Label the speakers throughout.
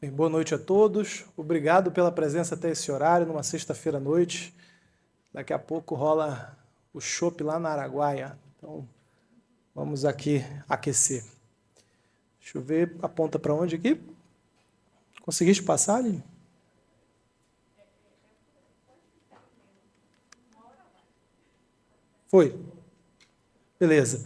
Speaker 1: Bem, boa noite a todos. Obrigado pela presença até esse horário, numa sexta-feira à noite. Daqui a pouco rola o chopp lá na Araguaia. Então, vamos aqui aquecer. Deixa eu ver, aponta para onde aqui? Conseguiste passar, Aline? Foi. Beleza.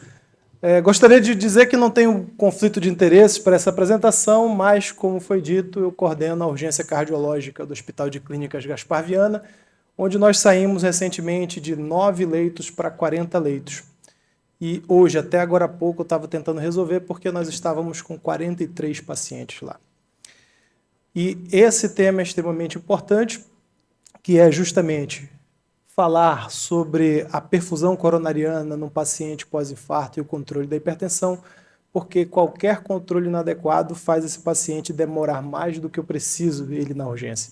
Speaker 1: Gostaria de dizer que não tenho conflito de interesses para essa apresentação, mas, como foi dito, eu coordeno a urgência cardiológica do Hospital de Clínicas Gaspar Viana, onde nós saímos recentemente de 9 leitos para 40 leitos. E hoje, até agora há pouco, eu estava tentando resolver porque nós estávamos com 43 pacientes lá. E esse tema é extremamente importante, que é justamente falar sobre a perfusão coronariana no paciente pós-infarto e o controle da hipertensão, porque qualquer controle inadequado faz esse paciente demorar mais do que eu preciso ele na urgência.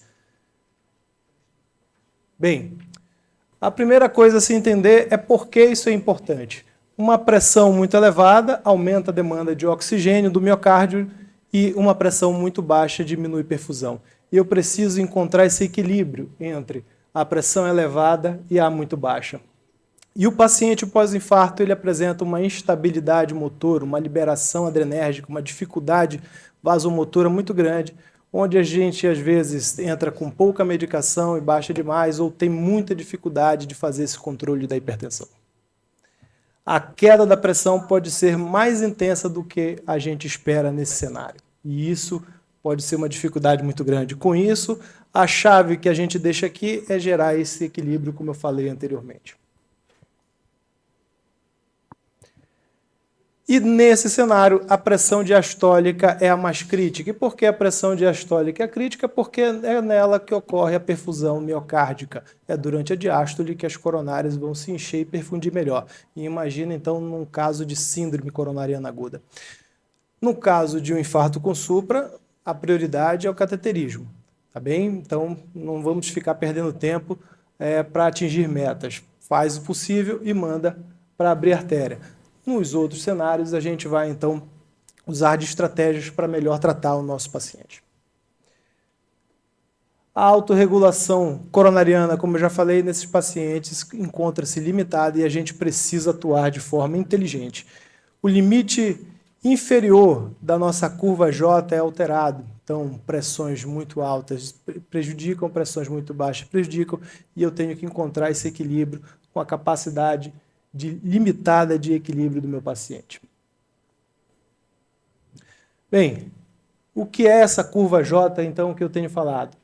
Speaker 1: Bem, a primeira coisa a se entender é por que isso é importante. Uma pressão muito elevada aumenta a demanda de oxigênio do miocárdio e uma pressão muito baixa diminui perfusão. E eu preciso encontrar esse equilíbrio entre a pressão elevada e a muito baixa. E o paciente pós-infarto ele apresenta uma instabilidade motor, uma liberação adrenérgica, uma dificuldade vasomotora muito grande, onde a gente às vezes entra com pouca medicação e baixa demais ou tem muita dificuldade de fazer esse controle da hipertensão. A queda da pressão pode ser mais intensa do que a gente espera nesse cenário. E isso pode ser uma dificuldade muito grande. Com isso, a chave que a gente deixa aqui é gerar esse equilíbrio, como eu falei anteriormente. E nesse cenário, a pressão diastólica é a mais crítica. E por que a pressão diastólica é crítica? Porque é nela que ocorre a perfusão miocárdica. É durante a diástole que as coronárias vão se encher e perfundir melhor. E imagina, então, num caso de síndrome coronariana aguda. No caso de um infarto com supra, a prioridade é o cateterismo. Tá bem? Então, não vamos ficar perdendo tempo para atingir metas. Faz o possível e manda para abrir artéria. Nos outros cenários, a gente vai, então, usar de estratégias para melhor tratar o nosso paciente. A autorregulação coronariana, como eu já falei, nesses pacientes encontra-se limitada e a gente precisa atuar de forma inteligente. O limite inferior da nossa curva J é alterado. Então, pressões muito altas prejudicam, pressões muito baixas prejudicam, e eu tenho que encontrar esse equilíbrio com a capacidade limitada de equilíbrio do meu paciente. Bem, o que é essa curva J, então, que eu tenho falado?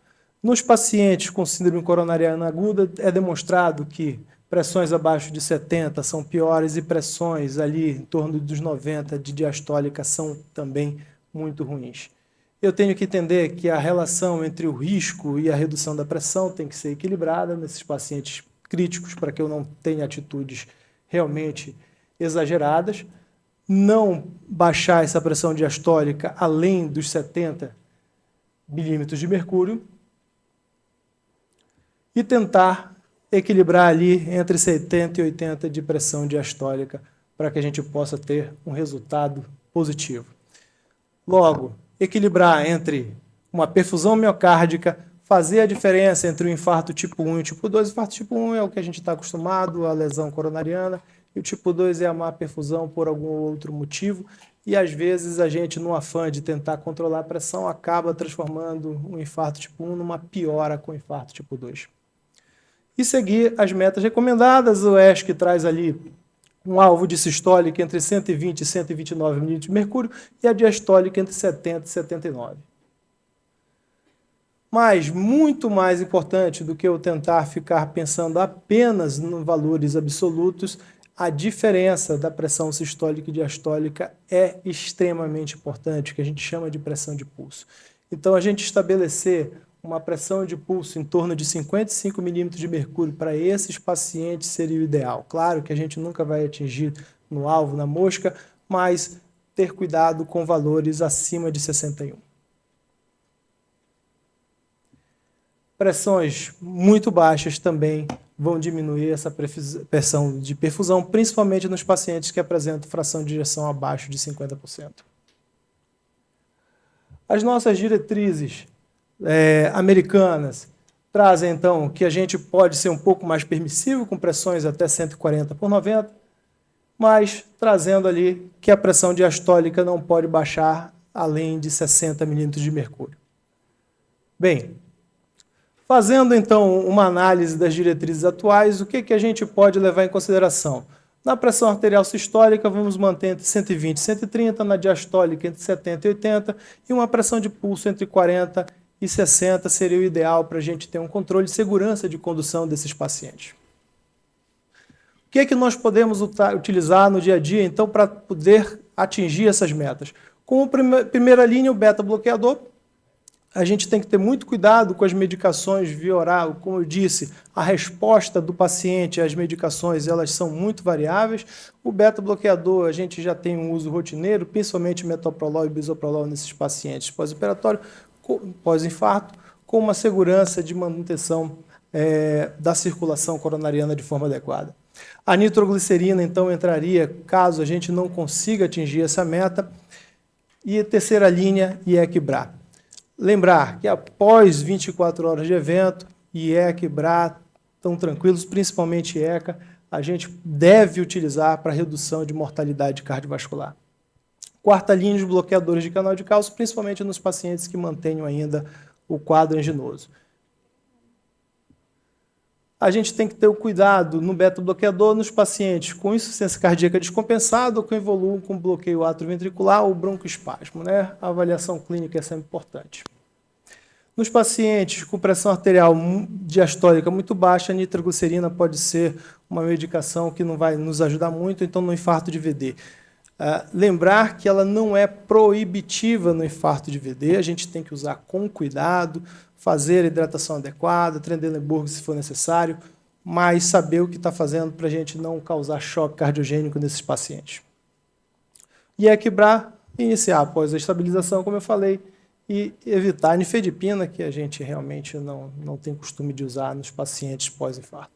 Speaker 1: Nos pacientes com síndrome coronariana aguda, é demonstrado que pressões abaixo de 70 são piores e pressões ali em torno dos 90 de diastólica são também muito ruins. Eu tenho que entender que a relação entre o risco e a redução da pressão tem que ser equilibrada nesses pacientes críticos para que eu não tenha atitudes realmente exageradas, não baixar essa pressão diastólica além dos 70 milímetros de mercúrio e tentar equilibrar ali entre 70 e 80 de pressão diastólica para que a gente possa ter um resultado positivo. Logo, equilibrar entre uma perfusão miocárdica, fazer a diferença entre o infarto tipo 1 e o tipo 2. O infarto tipo 1 é o que a gente está acostumado, a lesão coronariana, e o tipo 2 é a má perfusão por algum outro motivo, e às vezes a gente, no afã de tentar controlar a pressão, acaba transformando o infarto tipo 1 numa piora com o infarto tipo 2. E seguir as metas recomendadas, o ESC traz ali um alvo de sistólica entre 120 e 129 milímetros de mercúrio e a diastólica entre 70 e 79. Mas, muito mais importante do que eu tentar ficar pensando apenas em valores absolutos, a diferença da pressão sistólica e diastólica é extremamente importante, que a gente chama de pressão de pulso. Então, a gente estabelecer uma pressão de pulso em torno de 55 milímetros de mercúrio para esses pacientes seria o ideal. Claro que a gente nunca vai atingir no alvo, na mosca, mas ter cuidado com valores acima de 61. Pressões muito baixas também vão diminuir essa pressão de perfusão, principalmente nos pacientes que apresentam fração de ejeção abaixo de 50%. As nossas diretrizes americanas trazem, então, que a gente pode ser um pouco mais permissivo, com pressões até 140 por 90, mas trazendo ali que a pressão diastólica não pode baixar além de 60 milímetros de mercúrio. Bem, fazendo, então, uma análise das diretrizes atuais, o que a gente pode levar em consideração? Na pressão arterial sistólica, vamos manter entre 120 e 130, na diastólica entre 70 e 80, e uma pressão de pulso entre 40 e 60 seria o ideal para a gente ter um controle de segurança de condução desses pacientes. O que nós podemos utilizar no dia a dia, então, para poder atingir essas metas? Como primeira linha, o beta-bloqueador. A gente tem que ter muito cuidado com as medicações via oral. Como eu disse, a resposta do paciente às medicações elas são muito variáveis. O beta-bloqueador, a gente já tem um uso rotineiro, principalmente metoprolol e bisoprolol nesses pacientes pós-operatório, pós-infarto, com uma segurança de manutenção da circulação coronariana de forma adequada. A nitroglicerina, então, entraria caso a gente não consiga atingir essa meta. E a terceira linha, IEC-BRA. Lembrar que após 24 horas de evento, IECA e BRA estão tranquilos, principalmente IECA, a gente deve utilizar para redução de mortalidade cardiovascular. Quarta linha, os bloqueadores de canal de cálcio, principalmente nos pacientes que mantenham ainda o quadro anginoso. A gente tem que ter o cuidado no beta-bloqueador nos pacientes com insuficiência cardíaca descompensada ou com involume com bloqueio atrioventricular ou broncoespasmo, né? A avaliação clínica é sempre importante. Nos pacientes com pressão arterial diastólica muito baixa, a nitroglicerina pode ser uma medicação que não vai nos ajudar muito, então no infarto de VD. Lembrar que ela não é proibitiva no infarto de VD, a gente tem que usar com cuidado, fazer a hidratação adequada, Trendelenburg se for necessário, mas saber o que está fazendo para a gente não causar choque cardiogênico nesses pacientes. E equilibrar, iniciar após a estabilização, como eu falei, e evitar a nifedipina, que a gente realmente não tem costume de usar nos pacientes pós-infarto.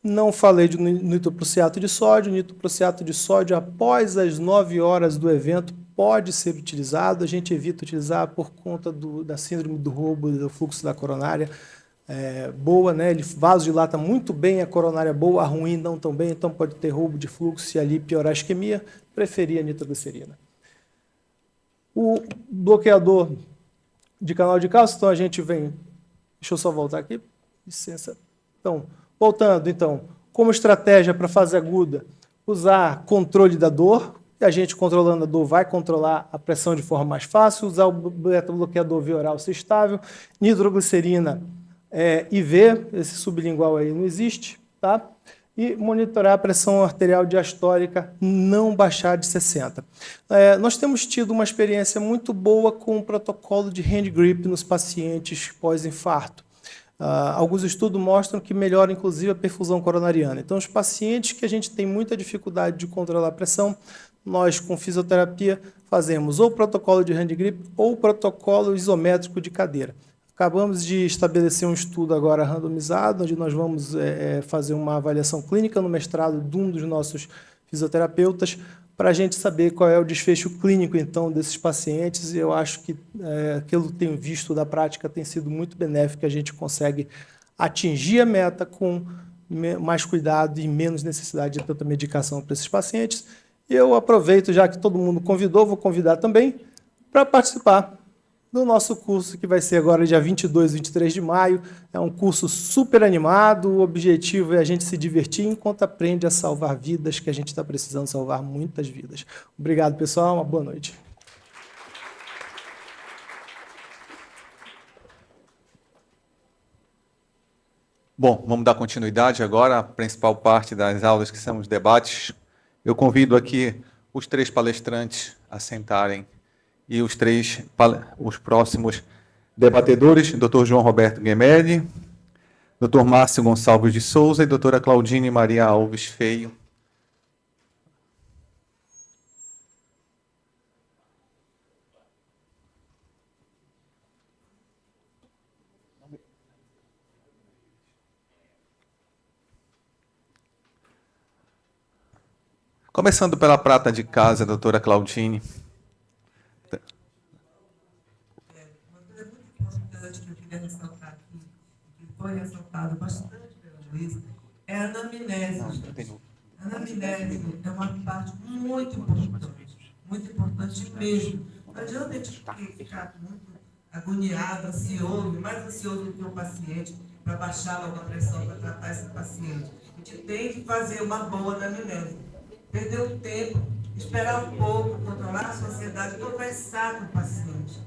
Speaker 1: Não falei de nitroprusiato de sódio. Nitroprusiato de sódio, após as 9 horas do evento, pode ser utilizado. A gente evita utilizar por conta da síndrome do roubo do fluxo da coronária boa, né? Ele vasodilata muito bem a coronária boa, a ruim não tão bem, então pode ter roubo de fluxo e ali piorar a isquemia. Preferia a nitroglicerina. O bloqueador de canal de cálcio, então a gente vem... Deixa eu só voltar aqui, licença. Então, voltando, então, como estratégia para fase aguda, usar controle da dor, a gente controlando a dor vai controlar a pressão de forma mais fácil, usar o beta-bloqueador via oral se estável, nitroglicerina IV, esse sublingual aí não existe, tá? E monitorar a pressão arterial diastólica não baixar de 60. Nós temos tido uma experiência muito boa com o protocolo de hand grip nos pacientes pós-infarto. Alguns estudos mostram que melhora, inclusive, a perfusão coronariana. Então, os pacientes que a gente tem muita dificuldade de controlar a pressão, nós, com fisioterapia, fazemos ou protocolo de hand grip ou protocolo isométrico de cadeira. Acabamos de estabelecer um estudo agora randomizado, onde nós vamos fazer uma avaliação clínica no mestrado de um dos nossos fisioterapeutas, para a gente saber qual é o desfecho clínico, então, desses pacientes. E eu acho que aquilo que eu tenho visto da prática tem sido muito benéfico, a gente consegue atingir a meta com mais cuidado e menos necessidade de tanta medicação para esses pacientes. E eu aproveito, já que todo mundo convidou, vou convidar também para participar do nosso curso, que vai ser agora dia 22 e 23 de maio. É um curso super animado, o objetivo é a gente se divertir enquanto aprende a salvar vidas, que a gente está precisando salvar muitas vidas. Obrigado, pessoal, uma boa noite.
Speaker 2: Bom, vamos dar continuidade agora à principal parte das aulas, que são os debates. Eu convido aqui os 3 palestrantes a sentarem e os próximos debatedores, Dr. João Roberto Gemelli, Dr. Márcio Gonçalves de Souza e doutora Claudine Maria Alves Feio. Começando pela prata de casa, doutora Claudine.
Speaker 3: importante que eu queria ressaltar aqui, que foi ressaltado bastante pela Luísa, é a anamnese. A anamnese é uma parte muito importante mesmo. Não adianta a gente ficar muito agoniado, ansioso, mais ansioso do que o paciente, para baixar logo a pressão, para tratar esse paciente. A gente tem que fazer uma boa anamnese. Perder o tempo, esperar um pouco, controlar a ansiedade, conversar com o paciente.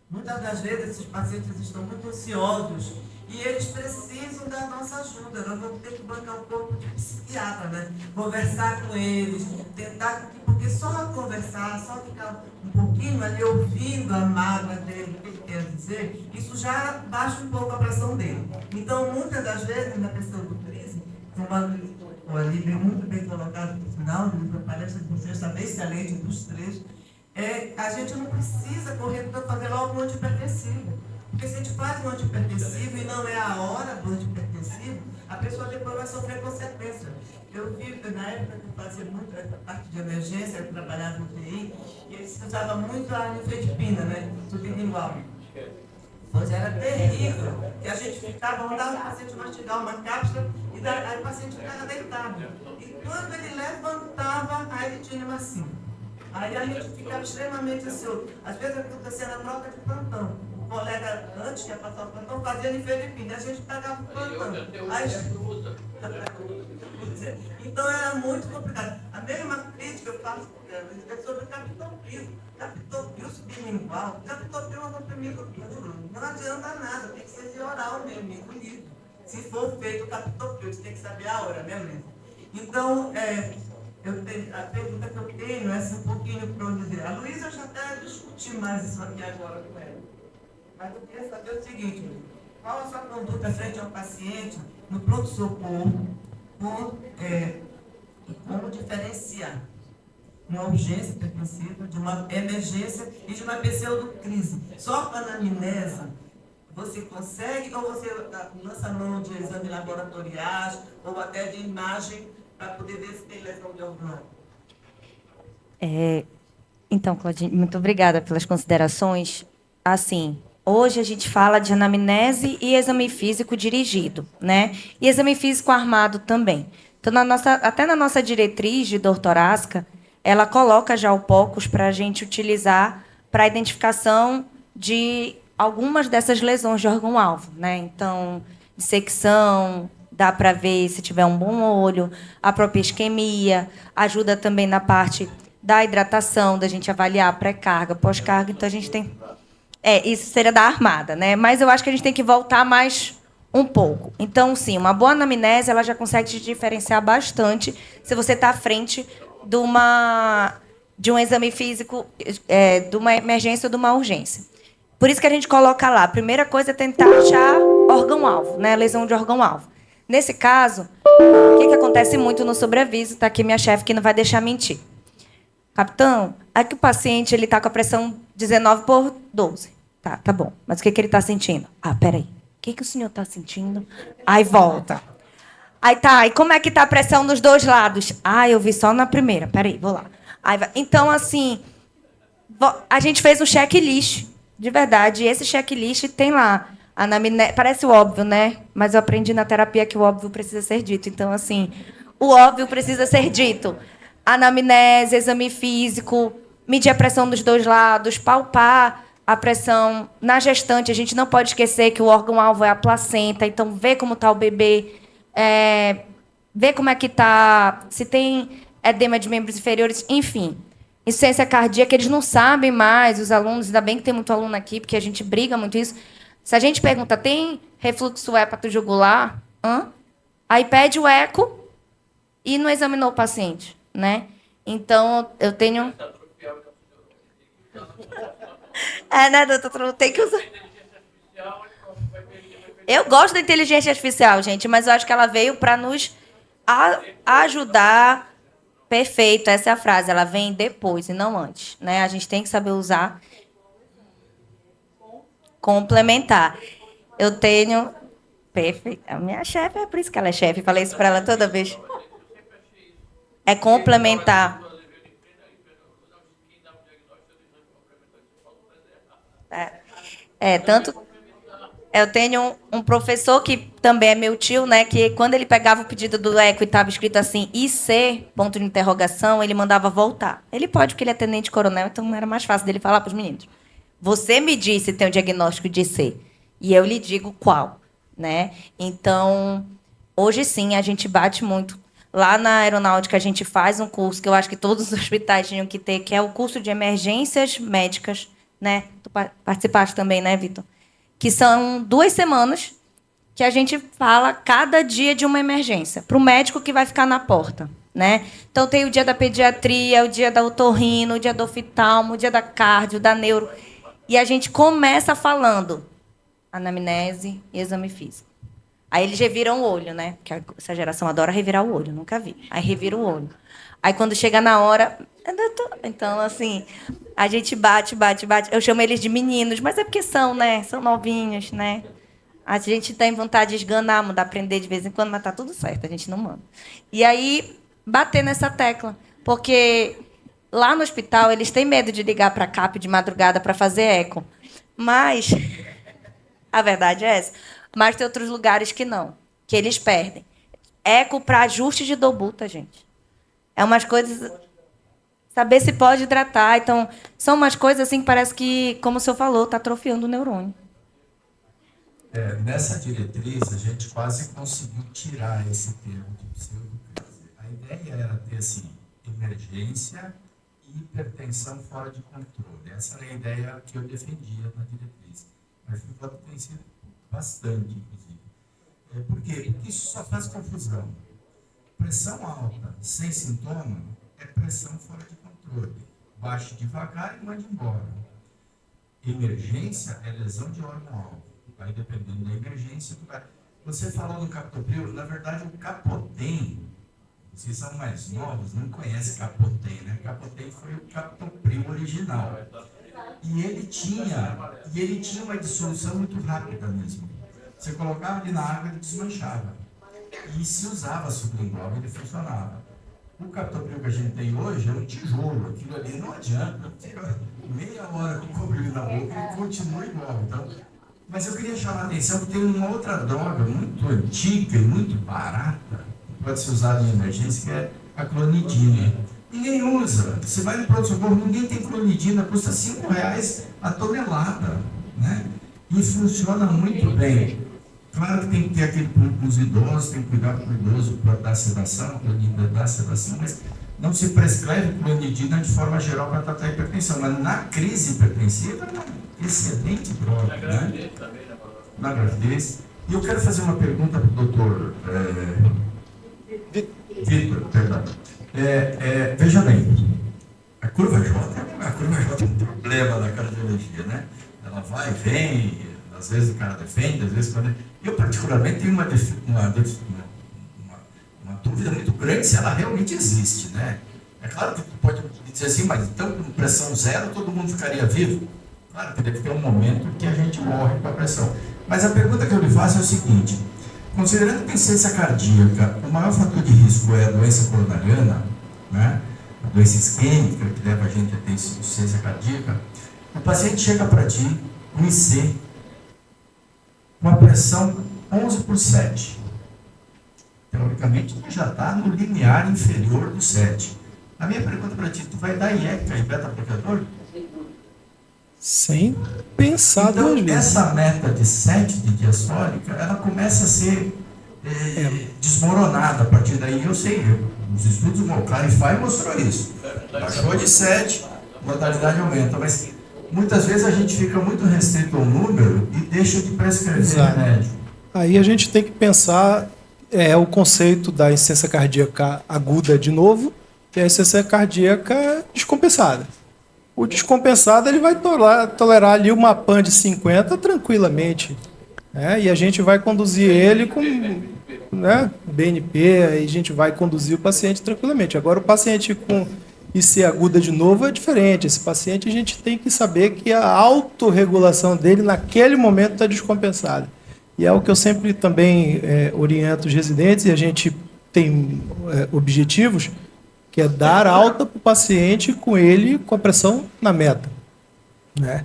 Speaker 3: Muitas das vezes esses pacientes estão muito ansiosos e eles precisam da nossa ajuda. Nós vamos ter que bancar um pouco de psiquiatra, né? Conversar com eles, tentar, porque só conversar, só ficar um pouquinho ali ouvindo a mágoa dele, o que ele quer dizer, isso já baixa um pouco a pressão dele. Então, muitas das vezes, na questão do crise, o Alívio muito bem colocado no final, na palestra de vocês, está bem excelente dos três, a gente não precisa correr para fazer logo um antihipertensivo. Porque se a gente faz um antihipertensivo e não é a hora do antihipertensivo, a pessoa depois vai sofrer consequência. Eu vi, na época que eu fazia muito essa parte de emergência, eu trabalhava no TI, e eles usavam muito a nifedipina, né? Sublingual. Pois era terrível. E a gente ficava, mandava o paciente mastigar uma cápsula, e aí o paciente ficava deitado. E quando ele levantava, aí ele tinha hematina. Aí a gente ficava extremamente ansioso. Às vezes acontecia na troca de plantão. O colega, antes que ia passar o plantão, fazia nifedipina. A gente pegava o plantão. Aí... Então era muito complicado. A mesma crítica eu faço é sobre captopril. Captopril sublingual. Captopril é um comprimido duro. Não adianta nada. Tem que ser de oral mesmo, engolido. Se for feito captopril, você tem que saber a hora, né, Luísa? Então, a pergunta que eu tenho é um pouquinho para eu dizer. A Luísa, eu já até discuti mais isso aqui agora com ela. Mas eu queria saber o seguinte: qual a sua conduta frente ao paciente no pronto-socorro, como diferenciar uma urgência hipertensiva de uma emergência e de uma pseudocrise? Só com a anamnese você consegue, ou você lança mão de exame laboratoriais ou até de imagem para poder ver se tem lesão de órgão?
Speaker 4: Então, Claudine, muito obrigada pelas considerações. Assim, hoje a gente fala de anamnese e exame físico dirigido, né? E exame físico armado também. Então, até na nossa diretriz de dor torácica, ela coloca já o POCUS para a gente utilizar para a identificação de algumas dessas lesões de órgão-alvo, né? Então, dissecção, dá para ver se tiver um bom olho, a própria isquemia, ajuda também na parte da hidratação, da gente avaliar pré-carga, pós-carga. Então, a gente tem... isso seria da armada, né? Mas eu acho que a gente tem que voltar mais um pouco. Então, sim, uma boa anamnese, ela já consegue te diferenciar bastante se você está à frente de um exame físico, de uma emergência ou de uma urgência. Por isso que a gente coloca lá, a primeira coisa é tentar achar órgão-alvo, né? Lesão de órgão-alvo. Nesse caso, o que acontece muito no sobreaviso, está aqui minha chefe que não vai deixar mentir. Capitão, aqui o paciente está com a pressão 19/12. Tá bom. Mas o que ele está sentindo? Peraí. O que o senhor está sentindo? Aí volta. Aí e como é que está a pressão nos dois lados? Eu vi só na primeira. Peraí, vou lá. Então, assim, a gente fez um checklist, de verdade. E esse checklist tem lá. Parece óbvio, né? Mas eu aprendi na terapia que o óbvio precisa ser dito. Então, assim, o óbvio precisa ser dito. Anamnese, exame físico, medir a pressão dos dois lados, palpar a pressão na gestante. A gente não pode esquecer que o órgão-alvo é a placenta. Então, ver como está o bebê, ver como é que está, se tem edema de membros inferiores, enfim. Insuficiência cardíaca, eles não sabem mais, os alunos, ainda bem que tem muito aluno aqui, porque a gente briga muito isso. Se a gente pergunta, tem refluxo hepato-jugular? Aí pede o eco e não examinou o paciente, né? Então, eu tenho... né, doutor? Tem que usar... Eu gosto da inteligência artificial, gente, mas eu acho que ela veio para nos ajudar. Perfeito, essa é a frase. Ela vem depois e não antes, né? A gente tem que saber usar. Complementar. Eu tenho... Perfeito. A minha chefe, é por isso que ela é chefe. Falei isso para ela toda vez. É complementar. Tanto... Eu tenho um professor que também é meu tio, né? Que quando ele pegava o pedido do eco e estava escrito assim, IC, ponto de interrogação, ele mandava voltar. Ele pode, porque ele é tenente coronel, então era mais fácil dele falar para os meninos. Você me disse se tem um diagnóstico de IC. E eu lhe digo qual, né? Então, hoje sim, a gente bate muito. Lá na aeronáutica, a gente faz um curso que eu acho que todos os hospitais tinham que ter, que é o curso de emergências médicas, né? Tu participaste também, né, Vitor? Que são 2 semanas que a gente fala cada dia de uma emergência, para o médico que vai ficar na porta, né? Então, tem o dia da pediatria, o dia da otorrino, o dia do oftalmo, o dia da cardio, da neuro. E a gente começa falando anamnese e exame físico. Aí eles reviram o olho, né? Porque essa geração adora revirar o olho, nunca vi. Aí revira o olho. Aí quando chega na hora... Então, assim, a gente bate. Eu chamo eles de meninos, mas é porque são, né? São novinhos, né? A gente tem vontade de esganar, mudar, aprender de vez em quando, mas tá tudo certo, a gente não manda. E aí, bater nessa tecla. Porque lá no hospital, eles têm medo de ligar para a CAP de madrugada para fazer eco. Mas, a verdade é essa. Mas tem outros lugares que não, que eles perdem. Eco para ajuste de dobuta, gente. É umas coisas... Saber se pode hidratar. Então, são umas coisas assim que parece que, como o senhor falou, está atrofiando o neurônio.
Speaker 5: Nessa diretriz, a gente quase conseguiu tirar esse termo de pseudocrise. A ideia era ter, assim, emergência e hipertensão fora de controle. Essa era a ideia que eu defendia na diretriz. Mas ficou conhecido bastante, inclusive. Por quê? Porque isso só faz confusão. Pressão alta, sem sintoma, é pressão fora de controle. Baixe devagar e mande embora. Emergência é lesão de órgão-alvo. Vai dependendo da emergência. Você falou do captopril, na verdade o Capotem, vocês são mais novos, não conhecem Capotem, né? Capotem foi o captopril original. E ele tinha uma dissolução muito rápida mesmo. Você colocava ele na água, ele desmanchava. E se usava sublingual, ele funcionava. O captopril que a gente tem hoje é um tijolo, aquilo ali não adianta. Meia hora com o comprimido na boca, ele continua igual. Então, mas eu queria chamar a atenção que tem uma outra droga muito antiga e muito barata, que pode ser usada em emergência, que é a clonidina. Ninguém usa. Você vai no pronto-socorro, ninguém tem clonidina, custa R$5 a tonelada, né? E funciona muito bem. Claro que tem que ter aquele para os idosos, tem que cuidar com o idoso para dar sedação, a clonidina dá sedação, mas não se prescreve clonidina de forma geral para tratar a hipertensão. Mas na crise hipertensiva, é uma excelente droga, né? Na gravidez. E eu quero fazer uma pergunta para o doutor Vitor, perdão. Veja bem, a curva J é um problema na cardiologia, né? Ela vai e vem, às vezes o cara defende, às vezes quando... Eu, particularmente, tenho uma dúvida muito grande se ela realmente existe, né? É claro que pode dizer assim, mas então com pressão zero todo mundo ficaria vivo? Claro que deve ter um momento que a gente morre com a pressão. Mas a pergunta que eu lhe faço é o seguinte: considerando que a insuficiência cardíaca, o maior fator de risco é a doença coronariana, né? A doença isquêmica que leva a gente a ter insuficiência cardíaca, o paciente chega para ti, um IC, com a pressão 11/7. Teoricamente, tu já está no limiar inferior do 7. A minha pergunta para ti, tu vai dar IECA e beta-bloqueador?
Speaker 1: Sem pensar
Speaker 5: então,
Speaker 1: duas vezes.
Speaker 5: Essa meta de 7 de diastólica, ela começa a ser desmoronada a partir daí. Eu sei, os estudos, o Clarify mostrou isso. Baixou de 7, a mortalidade aumenta, mas muitas vezes a gente fica muito restrito ao número e deixa de prescrever remédio.
Speaker 1: Aí a gente tem que pensar o conceito da insuficiência cardíaca aguda de novo e a insuficiência cardíaca descompensada. O descompensado ele vai tolerar ali uma PAN de 50 tranquilamente, né? E a gente vai conduzir ele com BNP, aí a gente vai conduzir o paciente tranquilamente. Agora o paciente com IC aguda de novo é diferente. Esse paciente a gente tem que saber que a autorregulação dele naquele momento está descompensada. E é o que eu sempre também oriento os residentes, e a gente tem objetivos, que é dar alta para o paciente com a pressão na meta, né?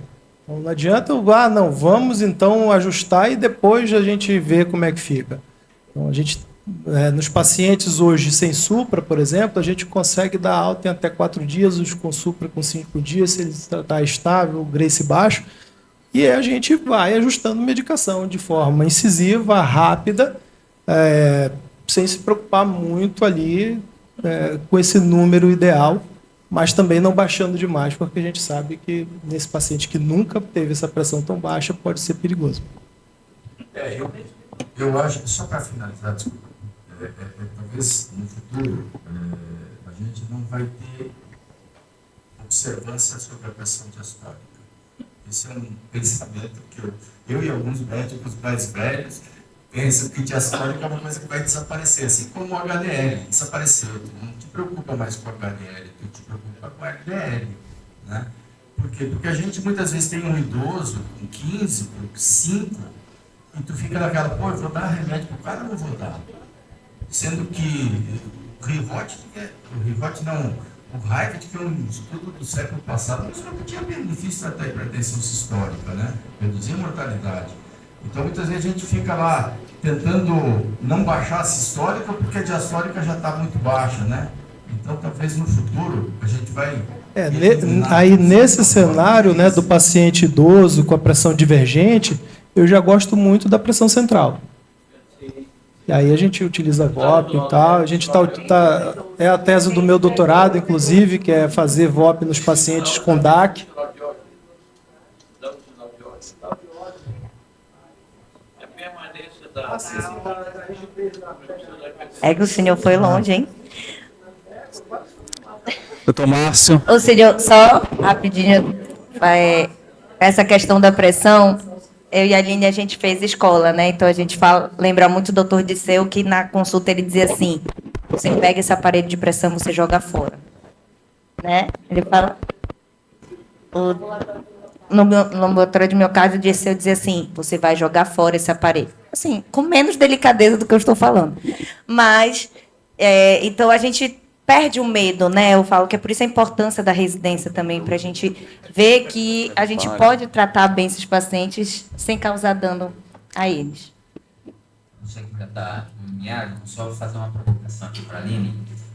Speaker 1: Então, não adianta não, vamos então ajustar e depois a gente vê como é que fica. Então, a gente, nos pacientes hoje sem supra, por exemplo, a gente consegue dar alta em até 4 dias, os com supra com 5 dias, se ele está estável, Grace baixo, e a gente vai ajustando medicação de forma incisiva, rápida, sem se preocupar muito ali com esse número ideal, mas também não baixando demais, porque a gente sabe que nesse paciente que nunca teve essa pressão tão baixa pode ser perigoso.
Speaker 5: Eu acho, só para finalizar, desculpa, talvez no futuro a gente não vai ter observância sobre a pressão diastólica. Esse é um pensamento que eu e alguns médicos mais velhos pensam que diastólica é uma coisa que vai desaparecer, assim como o HDL desapareceu. Tu não te preocupa mais com o HDL, tu te preocupa com o LDL, né? Por quê? Porque a gente muitas vezes tem um idoso com 15, com 5, e tu fica naquela, pô, eu vou dar remédio pro cara ou não vou dar? Sendo que o Rivote não, o Heifetz, que é um estudo do século passado, mostrou que tinha benefício tratar a hipertensão sistólica, né? Reduzir a mortalidade. Então, muitas vezes a gente fica lá tentando não baixar a sistólica porque a diastólica já está muito baixa, né? Então, talvez no futuro a gente vai...
Speaker 1: Aí, nesse cenário, né, do paciente idoso com a pressão divergente, eu já gosto muito da pressão central. E aí a gente utiliza VOP e tal. A gente é a tese do meu doutorado, inclusive, que é fazer VOP nos pacientes com DAC.
Speaker 4: É que o senhor foi longe, hein?
Speaker 2: Doutor Márcio.
Speaker 4: Ô, senhor, só rapidinho, essa questão da pressão, eu e a Aline, a gente fez escola, né? Então, a gente lembra muito o doutor Disseu, que na consulta ele dizia assim, você pega esse aparelho de pressão, você joga fora. Né? Ele fala... No laboratório de miocárdio, o Disseu dizia assim, você vai jogar fora esse aparelho. Assim, com menos delicadeza do que eu estou falando. Mas, então, a gente perde o medo, né? Eu falo que é por isso a importância da residência também, para a gente ver que a gente pode tratar bem esses pacientes sem causar dano a eles.
Speaker 6: Não sei como já está nomeado, só vou fazer uma provocação aqui para a Aline.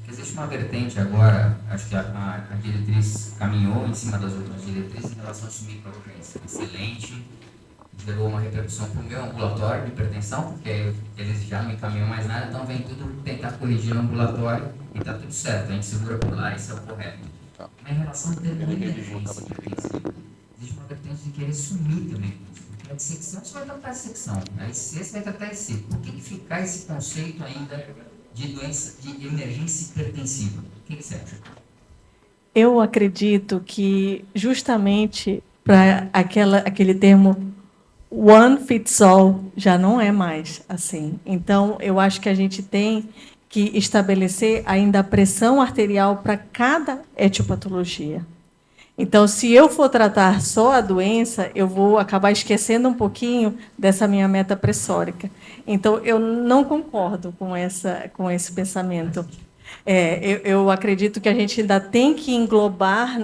Speaker 6: Existe uma vertente agora, acho que a diretriz caminhou em cima das outras diretrizes em relação a assumir a urgência. Excelente, gerou uma repercussão para o meu ambulatório de hipertensão, porque eles já não encaminham mais nada, então vem tudo tentar corrigir no ambulatório e está tudo certo, a gente segura por lá, isso é o correto. Mas em relação à emergência hipertensiva, existe uma vertente de querer sumir também, porque a dissecção você vai tratar a dissecção, a IC você vai tratar a IC. Por que ficar esse conceito ainda de doença, de emergência hipertensiva? O que você acha?
Speaker 7: Eu acredito que justamente para aquele termo one fits all já não é mais assim. Então, eu acho que a gente tem que estabelecer ainda a pressão arterial para cada etiopatologia. Então, se eu for tratar só a doença, eu vou acabar esquecendo um pouquinho dessa minha meta pressórica. Então, eu não concordo com esse pensamento. Eu acredito que a gente ainda tem que englobar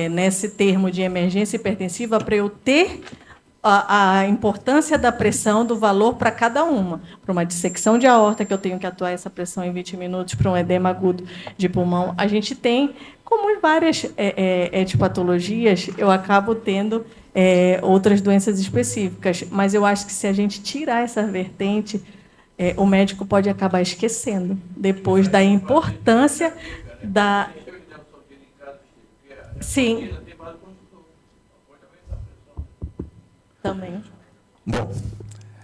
Speaker 7: nesse termo de emergência hipertensiva para eu ter a importância da pressão, do valor para cada uma. Para uma dissecção de aorta, que eu tenho que atuar essa pressão em 20 minutos, para um edema agudo de pulmão, a gente tem, como em várias etiopatologias, eu acabo tendo outras doenças específicas. Mas eu acho que se a gente tirar essa vertente, o médico pode acabar esquecendo, depois da importância da... Sim. Também.
Speaker 2: Bom,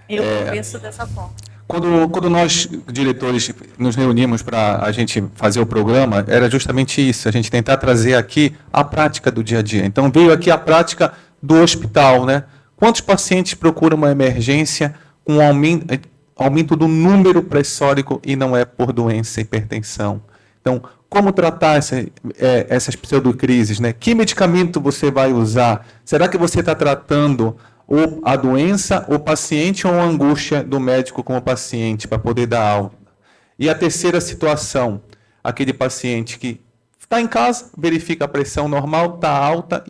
Speaker 7: eu penso dessa forma.
Speaker 2: Quando nós, diretores, nos reunimos para a gente fazer o programa, era justamente isso, a gente tentar trazer aqui a prática do dia a dia. Então, veio aqui a prática do hospital, né? Quantos pacientes procuram uma emergência com aumento do número pressórico e não é por doença, hipertensão? Então, como tratar essas pseudocrises, né? Que medicamento você vai usar? Será que você está tratando ou a doença, o paciente, ou a angústia do médico com o paciente para poder dar alta? E a terceira situação, aquele paciente que está em casa, verifica a pressão normal, está alta,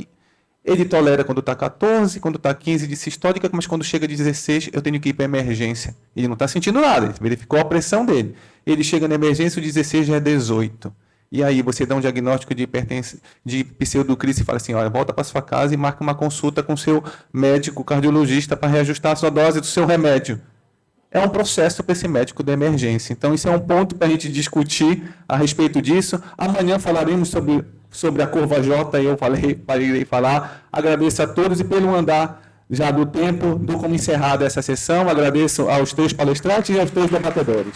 Speaker 2: Ele tolera quando está 14, quando está 15 de sistólica, mas quando chega de 16, eu tenho que ir para emergência. Ele não está sentindo nada, ele verificou a pressão dele. Ele chega na emergência, o 16 já é 18. E aí você dá um diagnóstico de hipertensão, de pseudocrise e fala assim, olha, volta para sua casa e marca uma consulta com o seu médico cardiologista para reajustar a sua dose do seu remédio. É um processo para esse médico de emergência. Então, isso é um ponto para a gente discutir a respeito disso. Amanhã falaremos sobre a curva J, eu irei falar. Agradeço a todos e pelo andar já do tempo, dou como encerrada essa sessão. Agradeço aos 3 palestrantes e aos 3 debatedores.